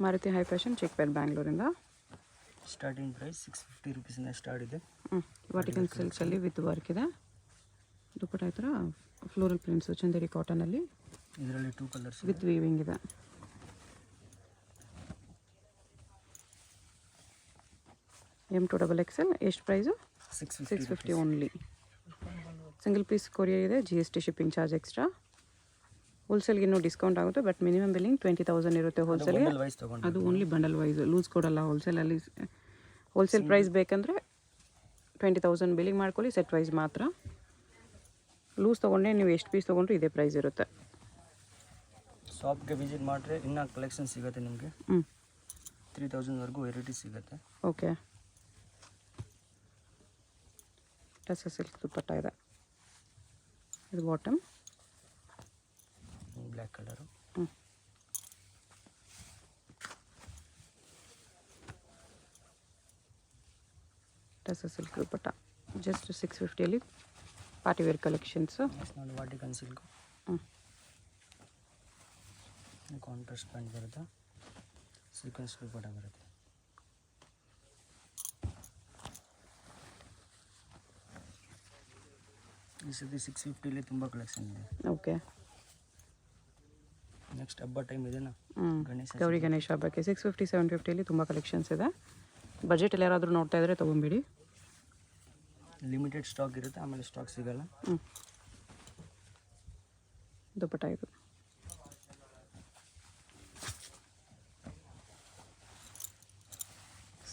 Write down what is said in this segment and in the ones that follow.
Maruti high fashion Chickpete ಬ್ಯಾಂಗ್ಳೂರಿಂದ. Starting price 650 ರುಪೀಸಿಂದ start ಇದೆ. ವಾಟಿಕನ್ ಸಿಲ್ಕಲ್ಲಿ ವಿತ್ ವರ್ಕ್ ಇದೆ. ದುಪ್ಪಟ್ಟ ಈ ಥರ ಫ್ಲೋರಲ್ ಪ್ರಿಂಟ್ಸು ಚಂದೇರಿ ಕಾಟನಲ್ಲಿ ಇದರಲ್ಲಿ 2 ಕಲರ್ಸ್ ವಿತ್ ವೀವಿಂಗ್ ಇದೆ. M2XL ಎಷ್ಟು price? 650 only. Single piece courier ಇದೆ, GST ಶಿಪ್ಪಿಂಗ್ ಚಾರ್ಜ್ ಎಕ್ಸ್ಟ್ರಾ. ಹೋಲ್ಸೇಲ್ಗೆ ಇನ್ನೂ ಡಿಸ್ಕೌಂಟ್ ಆಗುತ್ತೆ, ಬಟ್ ಮಿನಿಮಮ್ ಬಿಲ್ಲಿಂಗ್ 20,000 ಇರುತ್ತೆ ಹೋಲ್ಸೇಲ್ಗೆ. ಅದು ಓನ್ಲಿ ಬಂಡಲ್ ವೈಸ್, ಲೂಸ್ ಕೊಡಲ್ಲ ಹೋಲ್ಸೇಲಲ್ಲಿ. ಹೋಲ್ಸೇಲ್ ಪ್ರೈಸ್ ಬೇಕಂದರೆ 20,000 ಬಿಲ್ಲಿಂಗ್ ಮಾಡ್ಕೊಳ್ಳಿ, ಸೆಟ್ ವೈಸ್ ಮಾತ್ರ. ಲೂಸ್ ತೊಗೊಂಡ್ರೆ ನೀವು ಎಷ್ಟು ಪೀಸ್ ತೊಗೊಂಡ್ರು ಇದೇ ಪ್ರೈಸ್ ಇರುತ್ತೆ. ಶಾಪ್ಗೆ ವಿಸಿಟ್ ಮಾಡಿದ್ರೆ ಇನ್ನೂ ಕಲೆಕ್ಷನ್ ಸಿಗುತ್ತೆ ನಿಮಗೆ. 3,000ವರೆಗೂ ವೆರೈಟಿ ಸಿಗುತ್ತೆ. ಓಕೆ. ಟಸ ಸಿಲ್ಕ್ ದುಪ್ಪಟ್ಟ ಇದೆ. ಇದು ಬಾಟಮ್ ಬ್ಲ್ಯಾಕ್ ಕಲರು. ಟಸ ಸಿಲ್ಕ್ ದುಪ್ಪಟ್ಟ ಜಸ್ಟ್ 650ಅಲ್ಲಿ ಪಾರ್ಟಿ ವೇರ್ ಕಲೆಕ್ಷನ್ಸು. ನೋಡಿ ವಾಟಿಕನ್ ಸಿಲ್ಕು. ಕಾಂಟ್ರಾಸ್ಟ್ ಪ್ಯಾಂಟ್ ಬರುತ್ತೆ, ಸೀಕ್ವೆನ್ಸ್ ದುಪ್ಪಟ್ಟ ಬರುತ್ತೆ. ಈ ಸತಿ 650ಅಲ್ಲಿ ತುಂಬ ಕಲೆಕ್ಷನ್ ಇದೆ. ಓಕೆ. ನೆಕ್ಸ್ಟ್ ಹಬ್ಬ ಟೈಮ್ ಇದೆನಾ, ಗೌರಿ ಗಣೇಶ ಹಬ್ಬಕ್ಕೆ 650 750ಅಲ್ಲಿ ತುಂಬ ಕಲೆಕ್ಷನ್ಸ್ ಇದೆ. ಬಜೆಟಲ್ಲಿ ಯಾರಾದರೂ ನೋಡ್ತಾ ಇದ್ದರೆ ತೊಗೊಂಬಿಡಿ. ಲಿಮಿಟೆಡ್ ಸ್ಟಾಕ್ ಇರುತ್ತೆ, ಆಮೇಲೆ ಸ್ಟಾಕ್ ಸಿಗಲ್ಲ. ದುಪ್ಪಟ್ಟ ಇದು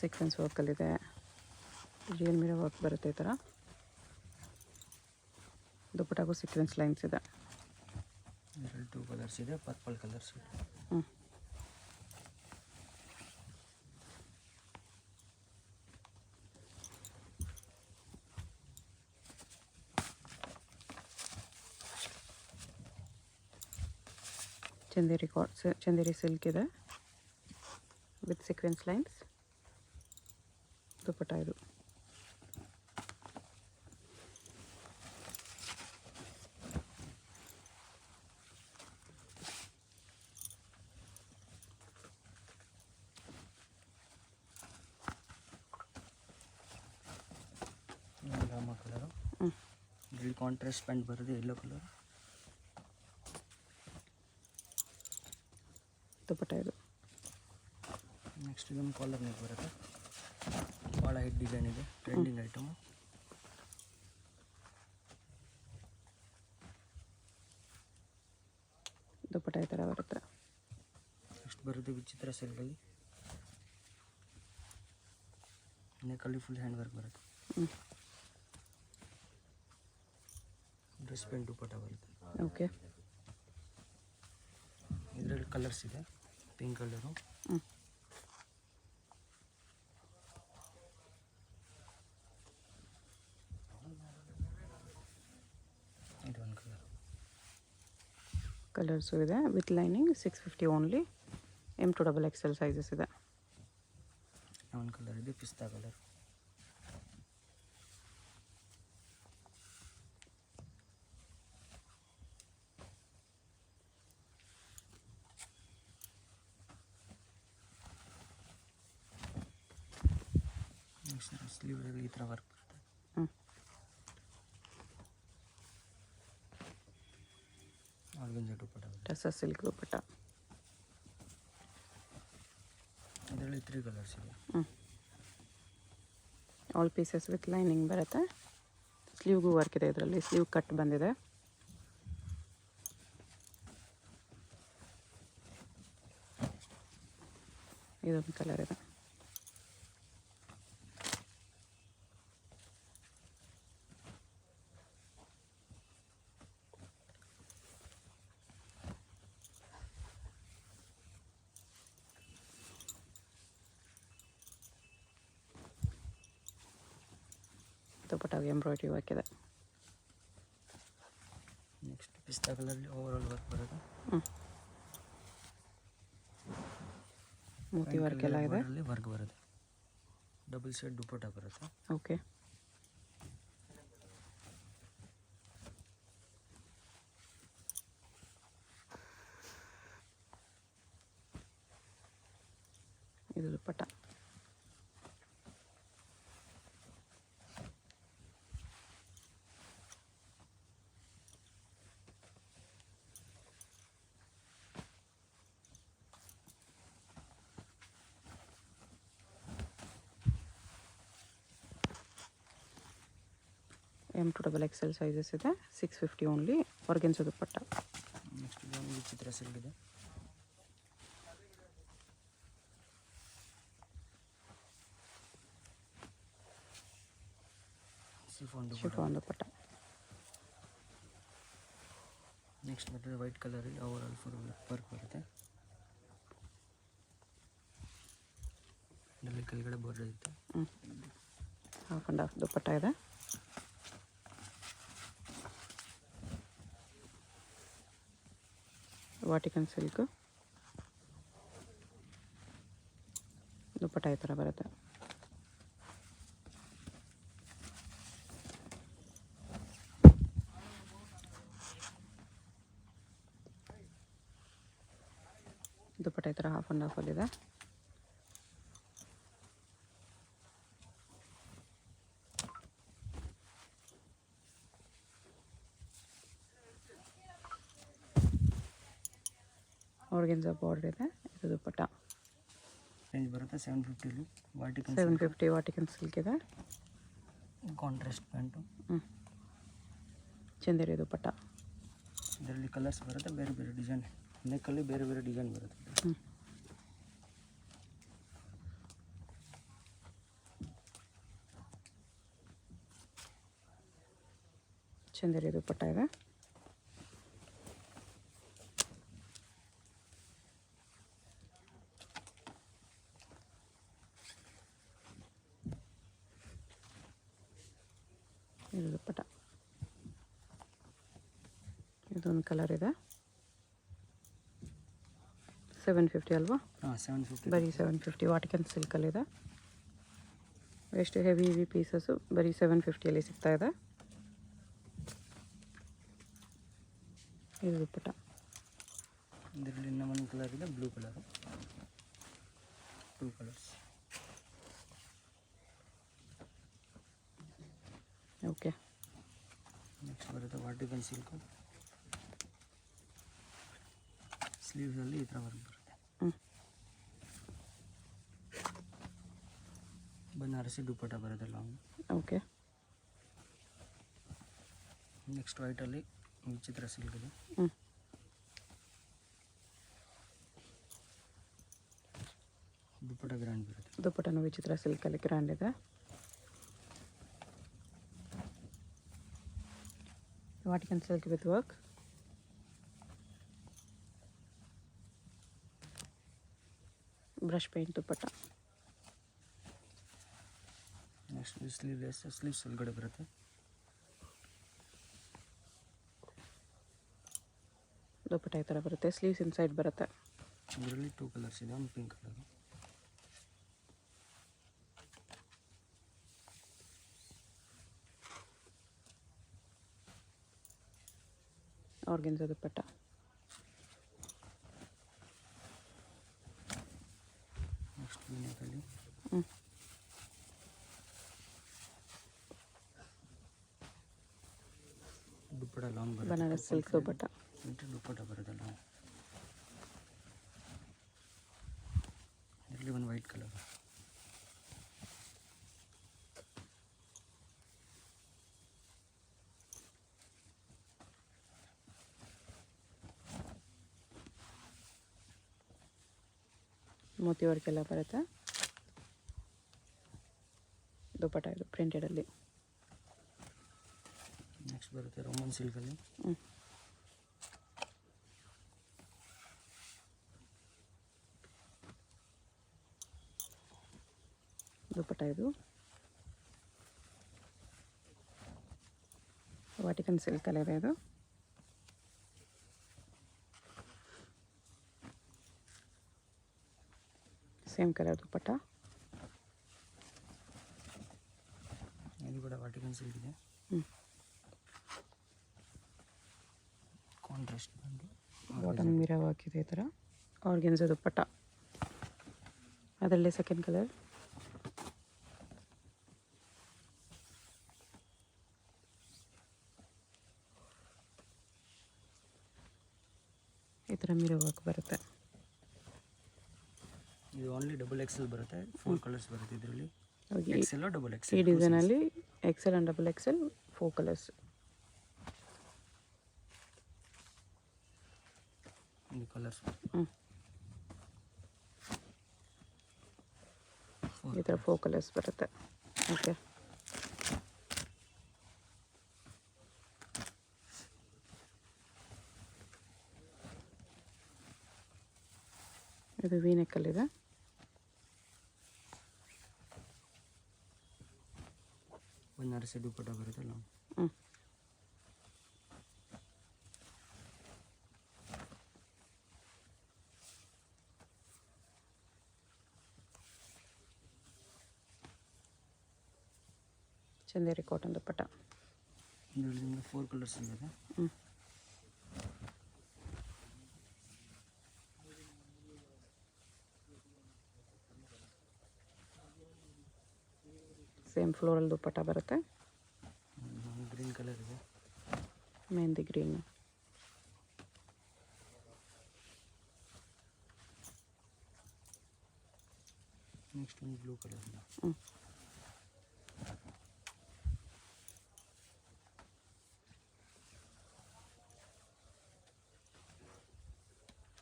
ಸೀಕ್ವೆನ್ಸ್ ವರ್ಕಲ್ಲಿದೆ, ರಿಯಲ್ ಮಿರರ್ ವರ್ಕ್ ಬರುತ್ತೆ ಈ ಥರ. ದುಪ್ಪಟ್ಟಾಗೂ ಸೀಕ್ವೆನ್ಸ್ ಲೈನ್ಸ್ ಇದೆ. ಇದರಲ್ಲಿ 2 ಕಲರ್ಸ್ ಇದೆ, ಪರ್ಪಲ್ ಕಲರ್ಸ್ ಇದೆ. ಚಂದೇರಿ ಸಿಲ್ಕ್ ಇದೆ ವಿತ್ ಸೀಕ್ವೆನ್ಸ್ ಲೈನ್ಸ್. ದುಪ್ಪಟ್ಟ ಇದು ರಾಮ ಕಲರು. ಇಲ್ಲಿ ಕಾಂಟ್ರಾಸ್ಟ್ ಪ್ಯಾಂಟ್ ಬರುತ್ತೆ, ಯೆಲ್ಲೋ ಕಲರ್. ದುಪ್ಪಟ್ಟ ಇದು ನೆಕ್ಸ್ಟ್ ಇದೊಂದು ಕಾಲರ್ ನೆಕ್ ಬರುತ್ತೆ, ಭಾಳ ಹೆಡ್ ಡಿಸೈನ್ ಇದೆ, ಟ್ರೆಂಡಿಂಗ್ ಐಟಮು. ದುಪ್ಪಟ್ಟ ಈ ಥರ ಬರುತ್ತೆ. ನೆಕ್ಸ್ಟ್ ಬರುತ್ತೆ ವಿಚಿತ್ರ ಸಿಲ್ಕಲ್ಲಿ, ನೆಕ್ಕಲ್ಲಿ ಫುಲ್ ಹ್ಯಾಂಡ್ ವರ್ಕ್ ಬರುತ್ತೆ. ಡ್ರೆಸ್ ಪ್ಯಾಂಟ್ ದುಪ್ಪಟ್ಟ ಬರುತ್ತೆ. ಓಕೆ. ಇದರಲ್ಲಿ ಕಲರ್ಸ್ ಇದೆ, ಪಿಂಕ್ ಕಲರು, ಇದು ಒಂದು ಕಲರ್ಸು ಇದೆ with lining. 650 only. M2XL sizes ಇದೆ. ಒಂದು ಕಲರ್ ಇದೆ, ಪಿಸ್ತಾ ಕಲರ್. ಸ್ಲೀವಲ್ಲಿ ಈ ಥರ ವರ್ಕ್ ಬರುತ್ತೆ. ಆರ್ಗಂಜಾ ದುಪ್ಪಟ್ಟ ಬರುತ್ತೆ. ಟಸ ಸಿಲ್ಕ್ ದುಪ್ಪಟ್ಟ. ಇದರಲ್ಲಿ 3 ಕಲರ್ಸ್ ಇದೆ. ಆಲ್ ಪೀಸಸ್ ವಿತ್ ಲೈನಿಂಗ್ ಬರುತ್ತೆ. ಸ್ಲೀವ್ಗೂ ವರ್ಕ್ ಇದೆ, ಇದರಲ್ಲಿ ಸ್ಲೀವ್ ಕಟ್ ಬಂದಿದೆ. ಇದೊಂದು ಕಲರ್ ಇದೆ. ದುಪ್ಪಟ್ಟಾಗಿ ಎಂಬ್ರಾಯ್ಡ್ರಿ ವರ್ಕ್ ಇದೆ. ನೆಕ್ಸ್ಟ್ ಪಿಸ್ತಾ ಕಲರಲ್ಲಿ ಓವರ್ ವರ್ಕ್ ಬರುತ್ತೆ. ಮೋತಿ ವರ್ಕ್ ಎಲ್ಲ ಇದೆ. ವರ್ಕ್ ಬರುತ್ತೆ, ಡಬಲ್ ಸೈಡ್ ದುಪ್ಪಟ್ಟ ಬರುತ್ತೆ. ಓಕೆ. ಇದು ದುಪ್ಪಟ್ಟ. M2XXL ಸೈಜಸ್ ಇದೆ. 650 ಓನ್ಲಿ. ಆರ್ಗೆನ್ಸಾ ದುಪ್ಪಟ್ಟ. ನೆಕ್ಸ್ಟ್ ಇದೊಂದು ವಿಚಿತ್ರ ಸಿಲ್ಕ್ ಇದೆ. ಶಿಫಾನ್ ದುಪ್ಪಟ್ಟ. ನೆಕ್ಸ್ಟ್ ಬರ್ತದೆ ವೈಟ್ ಕಲರಲ್ಲಿ ಓವರ್ ಆಲ್ ಫುಲ್ ವರ್ಕ್ ಬರುತ್ತೆ. ಇದರಲ್ಲಿ ಕೆಳಗಡೆ ಬಾರ್ಡರ್ ಇರುತ್ತೆ. ಹಾಫ್ ಆ್ಯಂಡ್ ಹಾಫ್ ದುಪ್ಪಟ್ಟ ಇದೆ. ವಾಟಿಕನ್ ಸಿಲ್ಕ್ ದುಪ್ಪಟ್ಟ ಈ ಥರ ಬರುತ್ತೆ. ದುಪ್ಪಟ್ಟ ಈ ಥರ ಹಾಫ್ ಆ್ಯಂಡ್ ಹಾಫಲ್ಲಿದೆ. ಆರ್ಗೆನ್ಸಾ ಬಾರ್ಡರ್ ಇದೆ. ಇದು ದುಪ್ಪಟ್ಟ. ರೇಂಜ್ ಬರುತ್ತೆ 750. ವಾಟಿಕನ್ 750 ವಾಟಿಕನ್ ಸಿಲ್ಕ್ ಇದೆ. Contrast pant. ಚಂದೇರಿ ದುಪ್ಪಟ್ಟ. ಇದರಲ್ಲಿ ಕಲರ್ಸ್ ಬರುತ್ತೆ, ಬೇರೆ ಬೇರೆ ಡಿಸೈನ್. ನೆಕ್ಕಲ್ಲಿ ಬೇರೆ ಬೇರೆ ಡಿಸೈನ್ ಬರುತ್ತೆ. ಚಂದೇರಿ ದುಪ್ಪಟ್ಟ ಇದೆ. ಇದು ದುಪ್ಪಟ್ಟ. ಇದೊಂದು ಕಲರ್ ಇದೆ. 750 ಅಲ್ವಾ? ಹಾಂ 750. ಬರೀ 750 ವಾಟಿಕನ್ ಸಿಲ್ಕಲ್ಲಿದೆ. ಎಷ್ಟು ಹೆವಿ ಪೀಸಸ್ಸು ಬರೀ 750ಅಲ್ಲಿ ಸಿಗ್ತಾ ಇದೆ. ಇದು ದುಪ್ಪಟ್ಟ. ಇದರಲ್ಲಿ ಇನ್ನೂ ಒಂದು ಕಲರ್ ಇದೆ, blue colour. 2 colours. Okay. Next ಬರುತ್ತೆ ವಾಟಿಕನ್ ಸಿಲ್ಕು. ಸ್ಲೀವ್ಸಲ್ಲಿ ಈ ಥರ ವರ್ಕ್ ಬರುತ್ತೆ. ಬನಾರಸಿ ದುಪ್ಪಟ್ಟ ಬರುತ್ತೆ ಲಾಂಗ್. ಓಕೆ. ನೆಕ್ಸ್ಟ್ ವೈಟಲ್ಲಿ ವಿಚಿತ್ರ ಸಿಲ್ಕ್ ಇದೆ. ದುಪ್ಪಟ್ಟ ಗ್ರ್ಯಾಂಡ್ ಬರುತ್ತೆ. ದುಪ್ಪಟ್ಟನು ವಿಚಿತ್ರ ಸಿಲ್ಕಲ್ಲಿ ಗ್ರ್ಯಾಂಡ್ ಇದೆ. Vatican silk with work. Brush paint dupatta. Next sleeveless, sleeves ಒಳಗಡೆ ಬರುತ್ತೆ. ದುಪ್ಪಟ್ಟ ಈ ಥರ ಬರುತ್ತೆ. ಸ್ಲೀವ್ಸ್ ಇನ್ಸೈಡ್ ಬರುತ್ತೆ. ಇದರಲ್ಲಿ 2 ಕಲರ್ಸ್ ಇದೆ. ಒಂದು ಪಿಂಕ್ ಕಲರು. ಆರ್ಗೆನ್ಸಾ ದುಪ್ಪಟ್ಟ. ನೆಕ್ಸ್ಟ್ ಯೂನಿಕಲ್ಲಿ ದುಪ್ಪಟ್ಟ ಲಾಂಗ್ ಬರುತ್ತೆ. ಬನಾರಸ್ ಸಿಲ್ಕ್ ದುಪ್ಪಟ್ಟ. ದುಪ್ಪಟ್ಟ ಬರುತ್ತೆ ಲಾಂಗ್. ಇದರಲ್ಲಿ ಒಂದು ವೈಟ್ ಕಲರ್. ಮೋತಿ ವರ್ಕ್ ಎಲ್ಲ ಬರುತ್ತೆ. ದುಪ್ಪಟ್ಟ ಇದು ಪ್ರಿಂಟೆಡಲ್ಲಿ. ನೆಕ್ಸ್ಟ್ ಬರುತ್ತೆ ರೋಮನ್ ಸಿಲ್ಕಲ್ಲಿ. ದುಪ್ಪಟ್ಟ ಇದು ವಾಟಿಕನ್ ಸಿಲ್ಕಲ್ಲಿ ಇದೆ. ಇದು ಸೇಮ್ ಕಲರ್ ದುಪ್ಪಟ್ಟ. ಇದು ಕೂಡ ವಾಟಿಕನ್ ಸಿಲ್ಕ್ ಇದೆ. ಕಾಂಟ್ರಾಸ್ಟ್ ಬಂದು ಬಾಟಮ್ ಮಿರರ್ ಹಾಕಿದೆ ಈ ಥರ. ಆರ್ಗೆನ್ಸಾ ದುಪ್ಪಟ್ಟ. ಅದರಲ್ಲೇ ಸೆಕೆಂಡ್ ಕಲರ್. ಈ ಥರ ಮಿರರ್ ವರ್ಕ್ ಬರುತ್ತೆ. ಇದು ಓನ್ಲಿ ಡಬಲ್ ಎಕ್ಸೆಲ್ ಬರುತ್ತೆ. 4 ಕಲರ್ಸ್ ಬರುತ್ತೆ ಇದರಲ್ಲಿ. ಓಕೆ, ಎಕ್ಸೆಲ್ ಡಬಲ್ ಈ ಎಕ್ಸೆಲ್ ಡಿಸೈನಲ್ಲಿ excel and double excel 4 colours. ಈ ಕಲರ್ಸ್ ಈ ಥರ 4 ಕಲರ್ಸ್ ಬರುತ್ತೆ. ಓಕೆ, ಇದು ವಿ ನೆಕ್ಕಲ್ಲಿದೆ. ಬನಾರಸಿ ದುಪ್ಪಟ್ಟ ಬರುತ್ತಲ್ಲ. ಚಂದೇರಿ ಕಾಟನ್ ದುಪ್ಪಟ್ಟ. ಇದರಲ್ಲಿ 4 ಕಲರ್ಸ್ ಸಿಗುತ್ತೆ. ಸೇಮ್ ಫ್ಲೋರಲ್ ದುಪ್ಪಟ್ಟ ಬರುತ್ತೆ. ಗ್ರೀನ್ ಕಲರ್ ಇದೆ. ಮೆಹಂದಿ ಗ್ರೀನ್. ನೆಕ್ಸ್ಟ್ ಒಂದು ಬ್ಲೂ ಕಲರ್ ಇದೆ.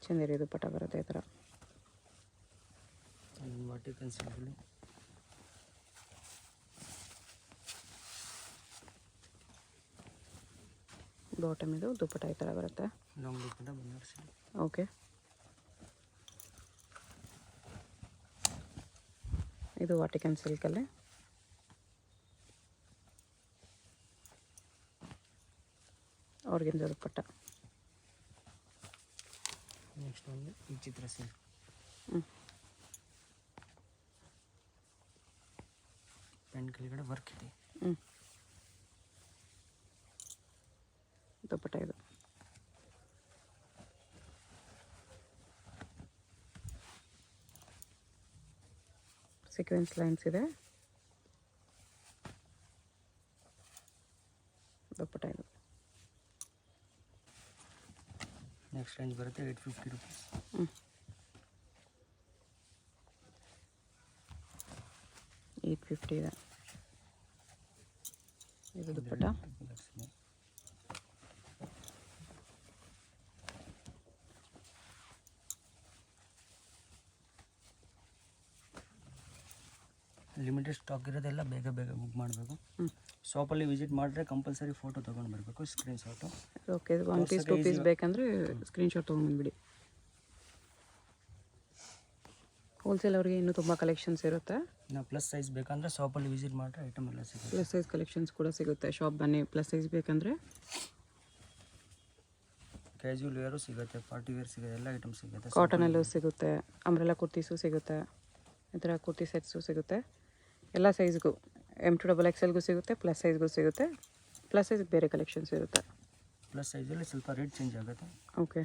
ಚಂದೇರಿ ದುಪ್ಪಟ್ಟ ಬರುತ್ತೆ ಈ ಥರ. ವಾಟಿಕನ್ ಸಿಲ್ಕಲ್ಲಿ ಬಾಟಮ್ ಇದು ದುಪ್ಪಟ್ಟ ಈ ಥರ ಬರುತ್ತೆ. ಲಾಂಗ್ ದುಪ್ಪಟ್ಟ ಬನಾರಸಿ. ಓಕೆ, ಇದು ವಾಟಿಕನ್ ಸಿಲ್ಕಲ್ಲಿ. ಆರ್ಗೆನ್ಜಾ ದುಪ್ಪಟ್ಟ. ನೆಕ್ಸ್ಟ್ ಒಂದು ಈ ಚಿತ್ರ ಸಿಲ್ಕ್. ಪೆನ್ ಕೆಳಗಡೆ ವರ್ಕ್ ಇದೆ. ದುಪ್ಪಟ್ಟ ಇದು. ಸೀಕ್ವೆನ್ಸ್ ಲೈನ್ಸ್ ಇದೆ. ದುಪ್ಪಟ್ಟ ಇದು. ನೆಕ್ಸ್ಟ್ ರೇಂಜ್ ಬರುತ್ತೆ 850 ರುಪೀಸ್. 850 ಇದೆ. ಇದು ದುಪ್ಪಟ್ಟ. ಲಿಮಿಟೆಡ್ ಸ್ಟಾಕ್ ಇರೋದೆಲ್ಲ ಬೇಗ ಬೇಗ ಬುಕ್ ಮಾಡಬೇಕು. ಶಾಪಲ್ಲಿ ವಿಸಿಟ್ ಮಾಡಿದ್ರೆ ಕಂಪಲ್ಸರಿ ಫೋಟೋ ತೊಗೊಂಡು ಬರಬೇಕು, ಸ್ಕ್ರೀನ್ಶಾಟು. ಓಕೆ, 1 ಪೀಸ್ 2 ಪೀಸ್ ಬೇಕಂದರೆ ಸ್ಕ್ರೀನ್ಶಾಟ್ ತೊಗೊಂಡ್ಬಂದ್ಬಿಡಿ. ಹೋಲ್ಸೇಲ್ ಅವ್ರಿಗೆ ಇನ್ನೂ ತುಂಬ ಕಲೆಕ್ಷನ್ಸ್ ಇರುತ್ತೆ. ನಾವು ಪ್ಲಸ್ ಸೈಜ್ ಬೇಕಂದರೆ ಶಾಪಲ್ಲಿ ವಿಸಿಟ್ ಮಾಡಿದ್ರೆ ಐಟಮ್ ಎಲ್ಲ ಸಿಗುತ್ತೆ. ಪ್ಲಸ್ ಸೈಜ್ ಕಲೆಕ್ಷನ್ಸ್ ಕೂಡ ಸಿಗುತ್ತೆ. ಶಾಪ್ ಬನ್ನಿ. ಪ್ಲಸ್ ಸೈಜ್ ಬೇಕಂದರೆ ಕ್ಯಾಜುವಲ್ ವೇರು ಸಿಗುತ್ತೆ, ಪಾರ್ಟಿ ವೇರ್ ಸಿಗುತ್ತೆ, ಎಲ್ಲ ಐಟಮ್ ಸಿಗುತ್ತೆ. ಕಾಟನಲ್ಲೂ ಸಿಗುತ್ತೆ, ಅಂಬ್ರೆಲಾ ಕುರ್ತೀಸು ಸಿಗುತ್ತೆ, ಈ ಥರ ಕುರ್ತಿ ಸೆಟ್ಸು ಸಿಗುತ್ತೆ. ಎಲ್ಲ ಸೈಜ್ಗೂ M2 XXLಗೂ ಸಿಗುತ್ತೆ, ಪ್ಲಸ್ ಸೈಜ್ಗೂ ಸಿಗುತ್ತೆ. ಪ್ಲಸ್ ಸೈಜ್ಗೆ ಬೇರೆ ಕಲೆಕ್ಷನ್ಸ್ ಇರುತ್ತೆ. ಪ್ಲಸ್ ಸೈಜಲ್ಲಿ ಸ್ವಲ್ಪ ರೇಟ್ ಚೇಂಜ್ ಆಗುತ್ತೆ. ಓಕೆ,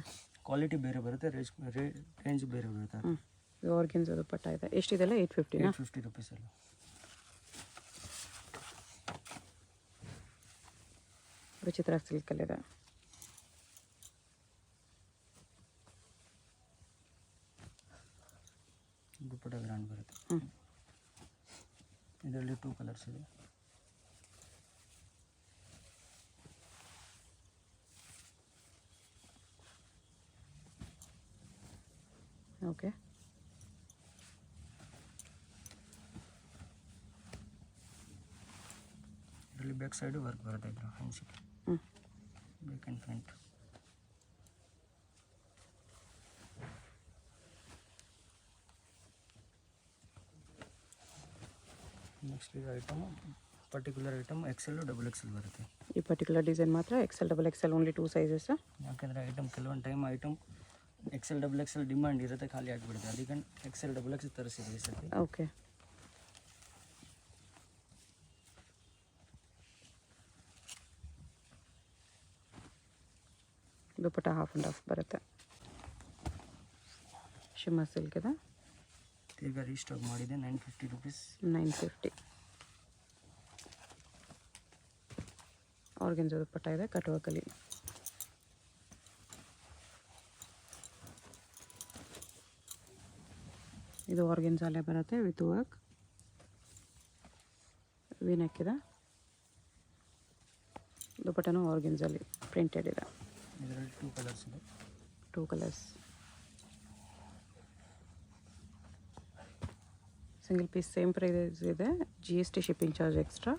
ಕ್ವಾಲಿಟಿ ಬೇರೆ ಬರುತ್ತೆ, ರೇಂಜ್ ಬೇರೆ ಬರುತ್ತೆ. ಇದು ಆರ್ಗೆನ್ಜಾ ದುಪ್ಪಟ್ಟ ಇದೆ. ಎಷ್ಟಿದೆಲ್ಲ 850 850 ರುಪೀಸಲ್ಲಿ. ವಿಚಿತ್ರ ಸಿಲ್ಕಲ್ಲಿದೆ. ದುಪ್ಪಟ್ಟ ಗ್ರ್ಯಾಂಡ್ ಬರುತ್ತೆ. ಇದರಲ್ಲಿ 2 ಕಲರ್ಸ್ ಇದೆ. ಓಕೆ, ಇದರಲ್ಲಿ ಬ್ಯಾಕ್ ಸೈಡು ವರ್ಕ್ ಬರುತ್ತೆ. ಇದ್ರ ಹ್ಯಾಂಡ್ಸಿಗೆ ಬ್ಯಾಕ್ ಆ್ಯಂಡ್ ಫ್ರಂಟ್. ನೆಕ್ಸ್ಟ್ ಇದು item particular item XL double XL ಬರುತ್ತೆ. ಈ ಪರ್ಟಿಕ್ಯುಲರ್ ಡಿಸೈನ್ ಮಾತ್ರ XL XXL ಓನ್ಲಿ 2 ಸೈಜಸ್. ಯಾಕೆಂದರೆ ಐಟಮ್ ಕೆಲವೊಂದು time item XL double XL demand ಇರುತ್ತೆ, ಖಾಲಿ ಆಗಿಬಿಡುತ್ತೆ. ಅದಕ್ಕೆ XL ಡಬಲ್ XL ತರಿಸಿದೆ ಈ ಸತಿ. Okay, dupatta half and half ಬರುತ್ತೆ. ಶಿಮ್ಮರ್ ಸಿಲ್ಕ್ ಇದೆ. ತಿರ್ಗಾ ರೀಸ್ಟಾಕ್ ಮಾಡಿದೆ 950 ರುಪೀಸ್. 950. ಆರ್ಗೆನ್ಜಾ ದುಪ್ಪಟ್ಟ ಇದೆ ಕಟ್ ವರ್ಕಲ್ಲಿ. ಇದು ಆರ್ಗೆನ್ಜಾಲೆ ಬರುತ್ತೆ ವಿತ್ ವರ್ಕ್. ವಿ ನೆಕ್ ಇದೆ. ದುಪ್ಪಟ್ಟನೂ ಆರ್ಗೆನ್ಜಾಲಿ ಪ್ರಿಂಟೆಡ್ ಇದೆ. ಇದರಲ್ಲಿ 2 ಕಲರ್ಸ್ ಇದೆ. 2 colours. Single piece same price ಇದೆ. GST shipping charge extra.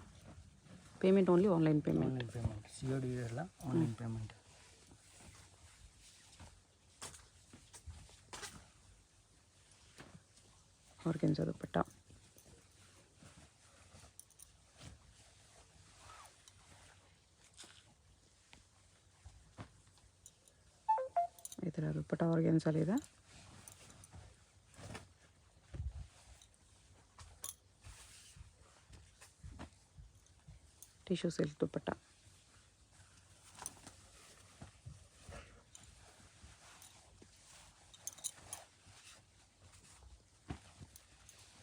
Payment only online payment. Online payment, COD ಇರಲ್ಲ, ಆನ್ಲೈನ್ ಪೇಮೆಂಟ್. ಆರ್ಗೆನ್ಜಾ ದುಪ್ಪಟ್ಟ. ಈ ಥರ ದುಪ್ಪಟ್ಟ ಆರ್ಗೆನ್ಜಾಲಿ ಇದೆ. Tissue silk dupatta.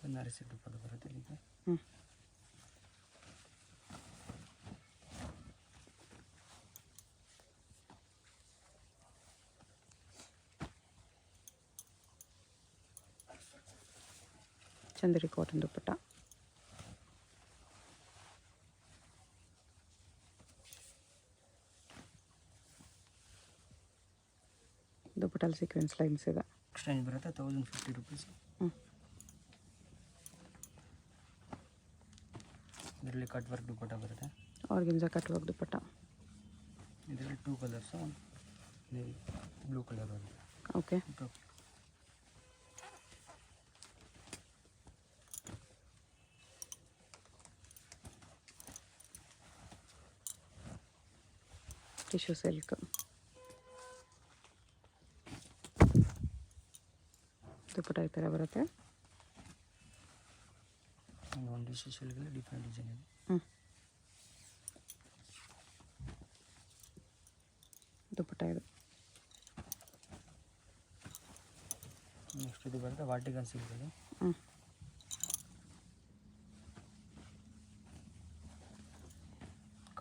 ಬನಾರಸಿ ದುಪ್ಪಟ್ಟ ಬರುತ್ತೆ ಇದಕ್ಕೆ. ಚಂದೇರಿ ಕಾಟನ್ ದುಪ್ಪಟ್ಟ. ದುಪ್ಪಟ್ಟಲ್ಲಿ ಸೀಕ್ವೆನ್ಸ್ ಲೈನ್ಸ್ ಇದೆ. ಎಕ್ಸ್ಚೇಂಜ್ ಬರುತ್ತೆ 1050 ರುಪೀಸ್. ಇದರಲ್ಲಿ ಕಟ್ ವರ್ಕ್ ದುಪ್ಪಟ್ಟ ಬರುತ್ತೆ. Organza cut work dupatta. ಇದರಲ್ಲಿ 2 ಕಲರ್ಸ್, ಬ್ಲೂ ಕಲರ್ ಬರುತ್ತೆ. ಓಕೆ. Tissue silk. ದುಪ್ಪಟ್ಟ ಈ ಥರ ಬರುತ್ತೆ. ಒಂದು ಟಿಶ್ಯೂ ಸಿಲ್ಕಲ್ಲಿ ಡಿಫ್ರೆಂಟ್ ಡಿಸೈನ್ ಇದೆ. ದುಪ್ಪಟ್ಟ ಇದು. ನೆಕ್ಸ್ಟ್ ಇದು ಬರುತ್ತೆ ವಾಟಿಕನ್ ಸಿಲ್ಕ್ ಇದೆ.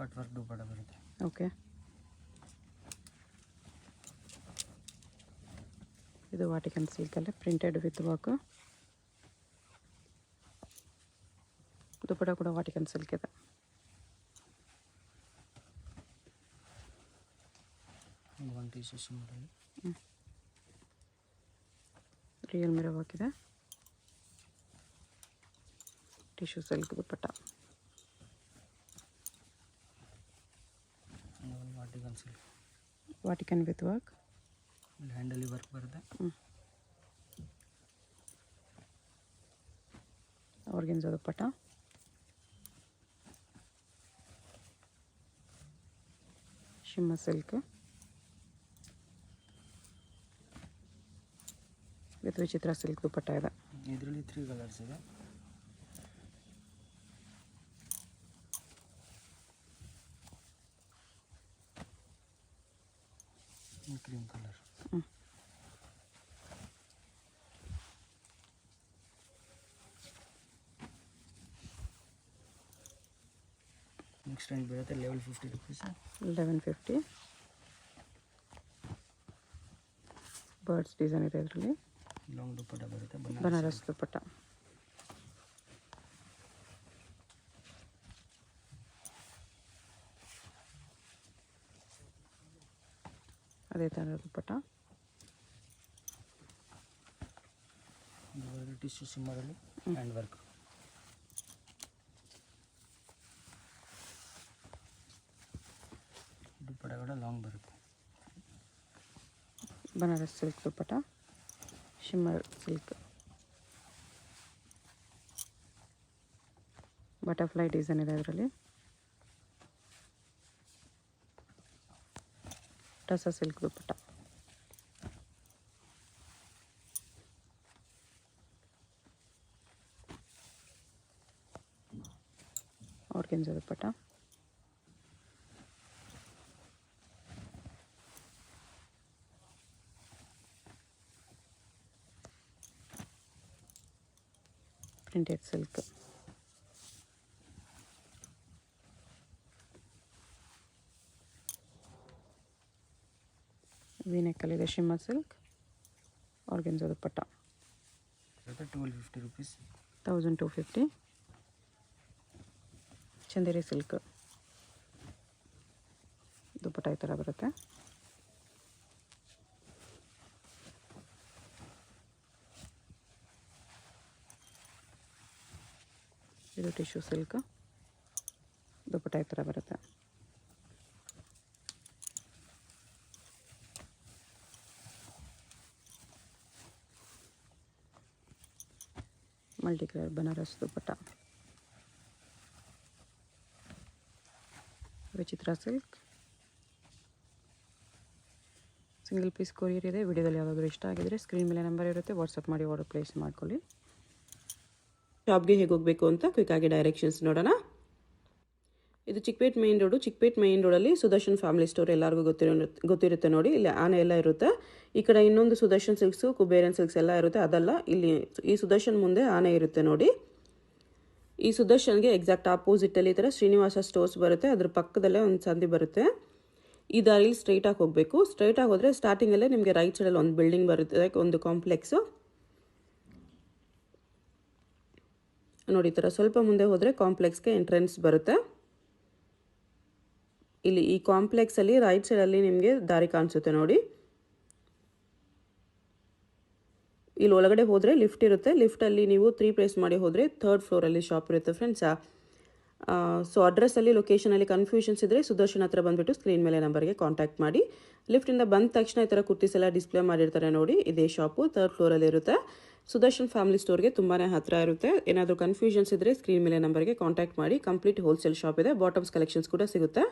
ಕಟ್ ವರ್ಕ್ ದುಪ್ಪಟ್ಟ ಬರುತ್ತೆ. ಓಕೆ. ಇದು ವಾಟಿಕನ್ ಸಿಲ್ಕಲ್ಲಿ ಪ್ರಿಂಟೆಡ್ ವಿತ್ ವರ್ಕ್. ದುಪ್ಪಟ್ಟ ಕೂಡ ವಾಟಿಕನ್ ಸಿಲ್ಕ್ ಇದೆ. ಒಂದು ಟಿಶ್ಯೂ ಸಿಲ್ಕಲ್ಲಿ ರಿಯಲ್ ಮಿರರ್ ವರ್ಕ್ ಇದೆ. Tissue silk dupatta. Vatican silk. Vatican with work. ಹ್ಯಾಂಡಲ್ಲಿ ವರ್ಕ್ ಬರುತ್ತೆ. Organza dupatta. Shimmer silk with ವಿಚಿತ್ರ ಸಿಲ್ಕ್ ದುಪ್ಪಟ್ಟ ಇದೆ. ಇದರಲ್ಲಿ 3 ಕಲರ್ಸ್ ಇದೆ. Cream colour. ನೆಕ್ಸ್ಟ್ ರೇಂಜ್ ಬರುತ್ತೆ ಲೆವೆಲ್ 50 ರುಪೀಸ್. 1150. ಬರ್ಡ್ಸ್ ಡಿಸೈನ್ ಇದೆ ಇದರಲ್ಲಿ. ಲಾಂಗ್ ದುಪ್ಪಟ್ಟ ಬರುತ್ತೆ. ಬನಾರಸ್ ದುಪ್ಪಟ್ಟ. ಅದೇ ಥರ ದುಪ್ಪಟ್ಟ. ಟಿಶ್ಯೂ ಸಿಮ್ಮರಲ್ಲಿ ಹ್ಯಾಂಡ್ ವರ್ಕ್. ದುಪ್ಪಟ್ಟ ಕೂಡ ಲಾಂಗ್ ಬರುತ್ತೆ. Banaras silk dupatta. Shimmer silk. Butterfly design ಇದೆ ಇದರಲ್ಲಿ. Tussar silk dupatta. Organza dupatta. Printed silk. ವೀನೆಕ್ಕಲ್ಲಿದೆ shimmer silk, organza dupatta. 1250 rupees. 1250. Chanderi silk dupatta ಈ ಥರ ಬರುತ್ತೆ. ಇದು ಟಿಶ್ಯೂ ಸಿಲ್ಕ್ ದುಪ್ಪಟ್ಟ ಈ ಥರ ಬರುತ್ತೆ. ಮಲ್ಟಿ ಕಲರ್ ಬನಾರಸ್ ದುಪ್ಪಟ್ಟ. ವಿಚಿತ್ರ ಸಿಲ್ಕ್ ಸಿಂಗಲ್ ಪೀಸ್ ಕೊರಿಯರ್ ಇದೆ. ವಿಡಿಯೋದಲ್ಲಿ ಯಾವುದಾದ್ರೂ ಇಷ್ಟ ಆಗಿದ್ರೆ ಸ್ಕ್ರೀನ್ ಮೇಲೆ ನಂಬರ್ ಇರುತ್ತೆ, ವಾಟ್ಸಪ್ ಮಾಡಿ ಆರ್ಡರ್ ಪ್ಲೇಸ್ ಮಾಡ್ಕೊಳ್ಳಿ. ಶಾಪ್ಗೆ ಹೇಗೆ ಹೋಗಬೇಕು ಅಂತ ಕ್ವಿಕ್ಕಾಗಿ ಡೈರೆಕ್ಷನ್ಸ್ ನೋಡೋಣ. ಇದು Chickpet main road. Chickpet main ರೋಡಲ್ಲಿ ಸುದರ್ಶನ್ ಫ್ಯಾಮಿಲಿ ಸ್ಟೋರ್ ಎಲ್ಲರಿಗೂ ಗೊತ್ತಿರುತ್ತೆ ನೋಡಿ. ಇಲ್ಲಿ ಆನೆ ಎಲ್ಲ ಇರುತ್ತೆ. ಈ ಕಡೆ ಇನ್ನೊಂದು ಸುದರ್ಶನ್ ಸಿಲ್ಕ್ಸು, ಕುಬೇರನ್ ಸಿಲ್ಕ್ಸ್ ಎಲ್ಲ ಇರುತ್ತೆ. ಅದಲ್ಲ, ಇಲ್ಲಿ ಈ ಸುದರ್ಶನ್ ಮುಂದೆ ಆನೆ ಇರುತ್ತೆ ನೋಡಿ. ಈ ಸುದರ್ಶನ್ಗೆ ಎಕ್ಸಾಕ್ಟ್ ಆಪೋಸಿಟಲ್ಲಿ ಈ ಥರ ಶ್ರೀನಿವಾಸ ಸ್ಟೋರ್ಸ್ ಬರುತ್ತೆ. ಅದ್ರ ಪಕ್ಕದಲ್ಲೇ ಒಂದು ಸಂದಿ ಬರುತ್ತೆ. ಈ ದಾರಿಲಿ ಸ್ಟ್ರೈಟಾಗಿ ಹೋಗಬೇಕು. ಸ್ಟ್ರೈಟಾಗಿ ಹೋದರೆ ಸ್ಟಾರ್ಟಿಂಗಲ್ಲೇ ನಿಮಗೆ ರೈಟ್ ಸೈಡಲ್ಲಿ ಒಂದು ಬಿಲ್ಡಿಂಗ್ ಬರುತ್ತೆ, ಒಂದು ಕಾಂಪ್ಲೆಕ್ಸು ನೋಡಿ. ಈ ಥರ ಸ್ವಲ್ಪ ಮುಂದೆ ಹೋದರೆ ಕಾಂಪ್ಲೆಕ್ಸ್ಗೆ ಎಂಟ್ರೆನ್ಸ್ ಬರುತ್ತೆ. ಇಲ್ಲಿ ಈ ಕಾಂಪ್ಲೆಕ್ಸಲ್ಲಿ ರೈಟ್ ಸೈಡಲ್ಲಿ ನಿಮಗೆ ದಾರಿ ಕಾಣಿಸುತ್ತೆ ನೋಡಿ. ಇಲ್ಲಿ ಒಳಗಡೆ ಹೋದರೆ ಲಿಫ್ಟ್ ಇರುತ್ತೆ. ಲಿಫ್ಟಲ್ಲಿ ನೀವು 3 ಪ್ಲೇಸ್ ಮಾಡಿ ಹೋದರೆ 3rd ಫ್ಲೋರಲ್ಲಿ ಶಾಪ್ ಇರುತ್ತೆ ಫ್ರೆಂಡ್ಸ್. ಸೊ ಅಡ್ರೆಸ್ಸಲ್ಲಿ ಲೊಕೇಶನಲ್ಲಿ ಕನ್ಫ್ಯೂಷನ್ಸ್ ಇದ್ದರೆ ಸುದರ್ಶನ್ ಹತ್ರ ಬಂದುಬಿಟ್ಟು ಸ್ಕ್ರೀನ್ ಮೇಲೆ ನಂಬರ್ಗೆ ಕಾಂಟ್ಯಾಕ್ಟ್ ಮಾಡಿ. ಲಿಫ್ಟಿಂದ ಬಂದ ತಕ್ಷಣ ಈ ಥರ ಕುರ್ತೀಸ್ ಎಲ್ಲ ಡಿಸ್ಪ್ಲೇ ಮಾಡಿರ್ತಾರೆ ನೋಡಿ. ಇದೇ ಶಾಪು 3rd ಫ್ಲೋರಲ್ಲಿ ಇರುತ್ತೆ. ಸುದರ್ಶನ್ ಫ್ಯಾಮಿಲಿ ಸ್ಟೋರ್ಗೆ ತುಂಬಾ ಹತ್ತಿರ ಇರುತ್ತೆ. ಏನಾದರೂ ಕನ್ಫ್ಯೂಷನ್ಸ್ ಇದ್ದರೆ ಸ್ಕ್ರೀನ್ ಮೇಲೆ ನಂಬರ್ಗೆ ಕಾಂಟ್ಯಾಕ್ಟ್ ಮಾಡಿ. ಕಂಪ್ಲೀಟ್ ಹೋಲ್ಸೇಲ್ ಶಾಪ್ ಇದೆ. ಬಾಟಮ್ಸ್ ಕಲೆಕ್ಷನ್ಸ್ ಕೂಡ ಸಿಗುತ್ತೆ.